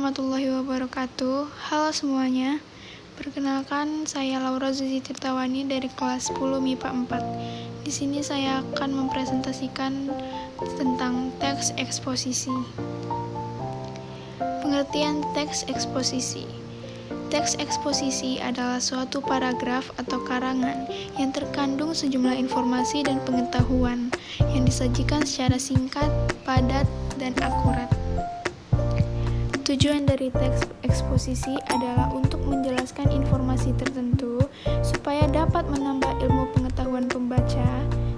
warahmatullahi wabarakatuh. Halo semuanya. Perkenalkan, saya Laura Zuzi Tirtawani dari kelas 10 MIPA 4. Di sini saya akan mempresentasikan tentang teks eksposisi. Pengertian teks eksposisi. Teks eksposisi adalah suatu paragraf atau karangan yang terkandung sejumlah informasi dan pengetahuan yang disajikan secara singkat, padat, dan akurat. Tujuan dari teks eksposisi adalah untuk menjelaskan informasi tertentu supaya dapat menambah ilmu pengetahuan pembaca,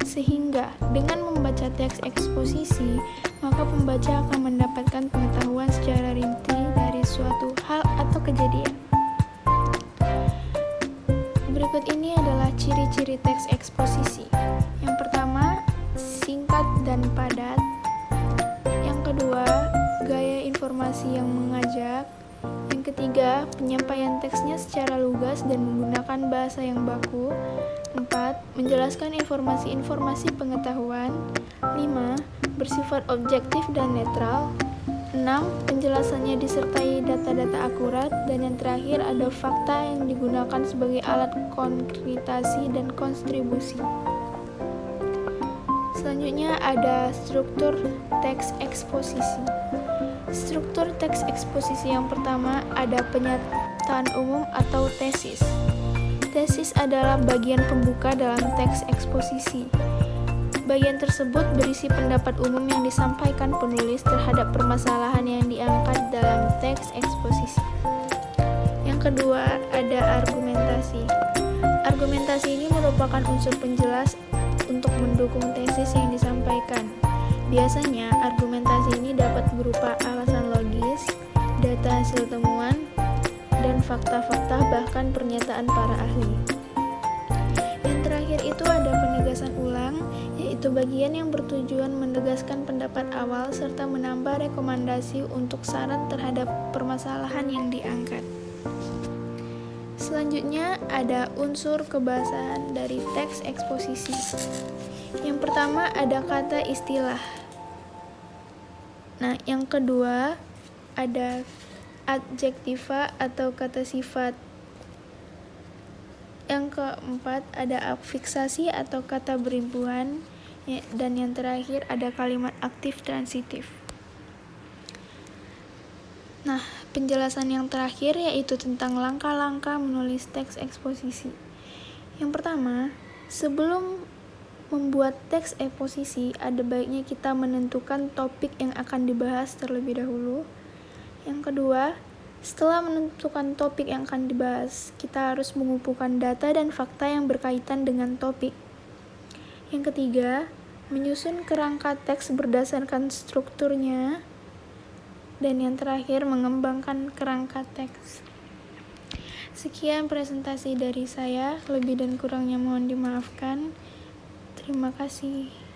sehingga dengan membaca teks eksposisi, maka pembaca akan mendapatkan pengetahuan secara rinci dari suatu hal atau kejadian. Berikut ini adalah ciri-ciri teks eksposisi. Yang pertama, singkat dan padat. Yang kedua, gaya informasi yang mengajak. Yang ketiga, penyampaian teksnya secara lugas dan menggunakan bahasa yang baku. 4. Menjelaskan informasi-informasi pengetahuan. 5. Bersifat objektif dan netral. 6. Penjelasannya disertai data-data akurat. Dan yang terakhir, ada fakta yang digunakan sebagai alat konkretasi dan kontribusi. Selanjutnya ada struktur teks eksposisi. Struktur teks eksposisi yang pertama ada pernyataan umum atau tesis. Tesis adalah bagian pembuka dalam teks eksposisi. Bagian tersebut berisi pendapat umum yang disampaikan penulis terhadap permasalahan yang diangkat dalam teks eksposisi. Yang kedua ada argumentasi. Argumentasi ini merupakan unsur penjelas untuk mendukung tesis yang disampaikan. Biasanya, argumentasi ini dapat berupa alasan logis, data hasil temuan, dan fakta-fakta bahkan pernyataan para ahli. Yang terakhir itu ada penegasan ulang, yaitu bagian yang bertujuan menegaskan pendapat awal serta menambah rekomendasi untuk saran terhadap permasalahan yang diangkat. Selanjutnya ada unsur kebahasaan dari teks eksposisi. Yang pertama ada kata istilah. Nah, yang kedua ada adjektiva atau kata sifat. Yang keempat ada afiksasi atau kata berimbuhan. Dan yang terakhir ada kalimat aktif transitif. Nah, penjelasan yang terakhir yaitu tentang langkah-langkah menulis teks eksposisi. Yang pertama, sebelum membuat teks eksposisi, ada baiknya kita menentukan topik yang akan dibahas terlebih dahulu. Yang kedua, setelah menentukan topik yang akan dibahas, kita harus mengumpulkan data dan fakta yang berkaitan dengan topik. Yang ketiga, menyusun kerangka teks berdasarkan strukturnya. Dan yang terakhir, mengembangkan kerangka teks. Sekian presentasi dari saya, lebih dan kurangnya mohon dimaafkan. Terima kasih.